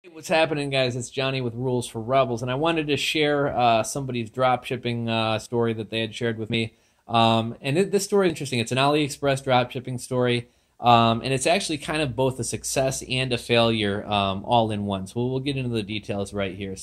Hey, what's happening, guys? It's Johnny with Rules for Rebels, and I wanted to share somebody's dropshipping story that they had shared with me. This story is interesting. It's an AliExpress dropshipping story, and it's actually kind of both a success and a failure all in one. So we'll get into the details right here.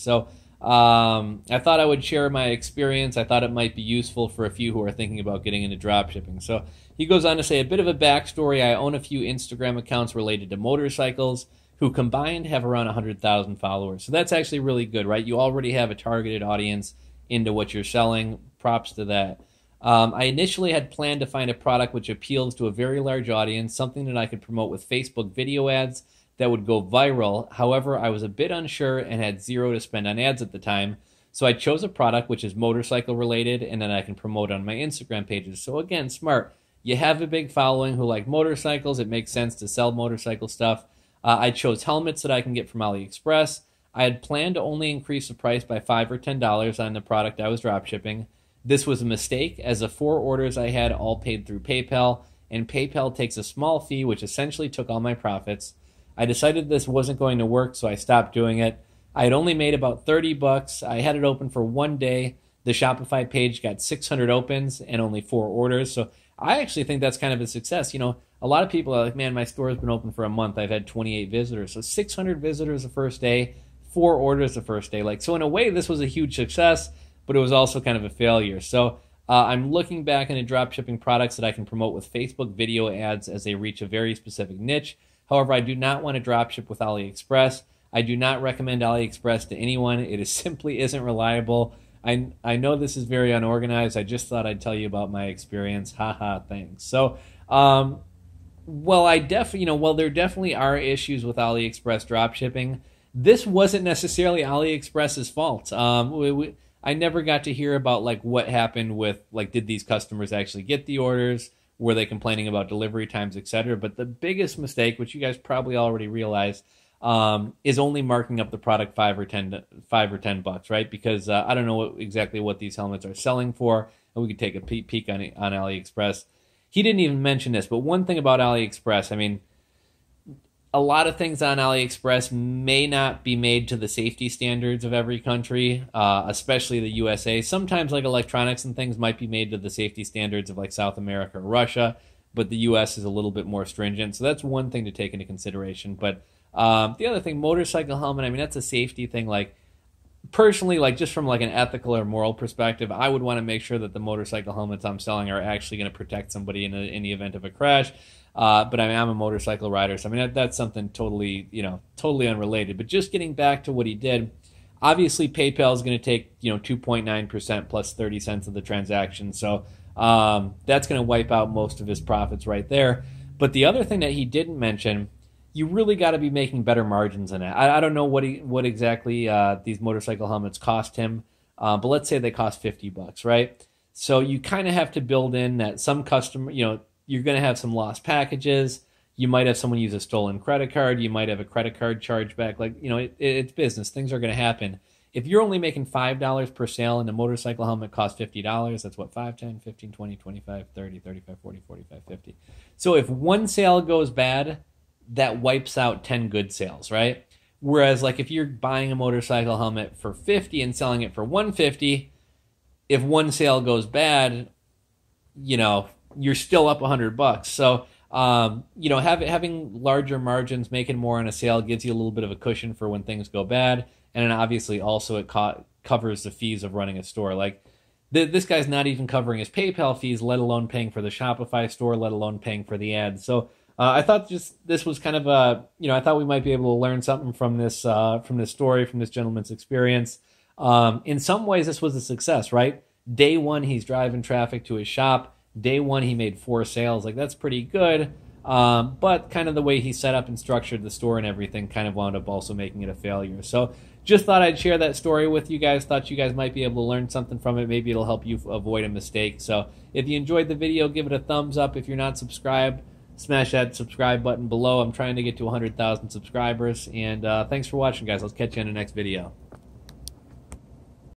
I thought I would share my experience. I thought it might be useful for a few who are thinking about getting into dropshipping. So he goes on to say a bit of a backstory. I own a few Instagram accounts related to motorcycles who combined have around 100,000 followers. So that's actually really good, right? You already have a targeted audience into what you're selling. Props to that. I initially had planned to find a product which appeals to a very large audience, something that I could promote with Facebook video ads that would go viral. However, I was a bit unsure and had zero to spend on ads at the time. So I chose a product which is motorcycle related and that I can promote on my Instagram pages. So again, smart. You have a big following who like motorcycles. It makes sense to sell motorcycle stuff. I chose helmets that I can get from AliExpress. I had planned to only increase the price by $5 or $10 on the product I was dropshipping. This was a mistake, as the 4 orders I had all paid through PayPal, and PayPal takes a small fee, which essentially took all my profits. I decided this wasn't going to work, so I stopped doing it. I had only made about $30. I had it open for 1 day. The Shopify page got 600 opens and only 4 orders. So I actually think that's kind of a success. You know, a lot of people are like, man, my store has been open for a month. I've had 28 visitors. So 600 visitors the first day, 4 orders the first day. So in a way, this was a huge success, but it was also kind of a failure. So I'm looking back into dropshipping products that I can promote with Facebook video ads as they reach a very specific niche. However, I do not want to dropship with AliExpress. I do not recommend AliExpress to anyone. It is simply isn't reliable. I know this is very unorganized. I just thought I'd tell you about my experience. Haha, thanks. So, there definitely are issues with AliExpress dropshipping. This wasn't necessarily AliExpress's fault. I never got to hear about what happened with did these customers actually get the orders? Were they complaining about delivery times, etc.? But the biggest mistake, which you guys probably already realized, is only marking up the product $5 or $10, right? Because I don't know exactly what these helmets are selling for, and we could take a peek on AliExpress. He didn't even mention this, but one thing about AliExpress, I mean, a lot of things on AliExpress may not be made to the safety standards of every country, especially the USA. Sometimes electronics and things might be made to the safety standards of South America or Russia, but the US is a little bit more stringent. So that's one thing to take into consideration. But the other thing, motorcycle helmet, I mean, that's a safety thing. Personally, just from an ethical or moral perspective, I would want to make sure that the motorcycle helmets I'm selling are actually going to protect somebody in the event of a crash. But I mean, I'm a motorcycle rider, so I mean that's something totally unrelated. But just getting back to what he did, obviously PayPal is going to take 2.9% plus 30 cents of the transaction, so that's going to wipe out most of his profits right there. But the other thing that he didn't mention, you really got to be making better margins in it. I don't know what exactly these motorcycle helmets cost him, but let's say they cost $50, right? So you kind of have to build in that some customer, you're going to have some lost packages. You might have someone use a stolen credit card. You might have a credit card chargeback. It's business. Things are going to happen. If you're only making $5 per sale and the motorcycle helmet costs $50, that's what, 5, 10, 15, 20, 25, 30, 35, 40, 45, 50. So if one sale goes bad, that wipes out 10 good sales, right? Whereas if you're buying a motorcycle helmet for $50 and selling it for $150, if one sale goes bad, you're still up $100. So, having larger margins, making more on a sale gives you a little bit of a cushion for when things go bad. And then obviously also it covers the fees of running a store. This guy's not even covering his PayPal fees, let alone paying for the Shopify store, let alone paying for the ads. So I thought this was kind of I thought we might be able to learn something from this story, from this gentleman's experience. In some ways, this was a success, right? Day one, he's driving traffic to his shop. Day one, he made 4 sales. That's pretty good. But kind of the way he set up and structured the store and everything kind of wound up also making it a failure. So just thought I'd share that story with you guys. Thought you guys might be able to learn something from it. Maybe it'll help you avoid a mistake. So if you enjoyed the video, give it a thumbs up. If you're not subscribed, smash that subscribe button below. I'm trying to get to 100,000 subscribers. And thanks for watching, guys. I'll catch you in the next video.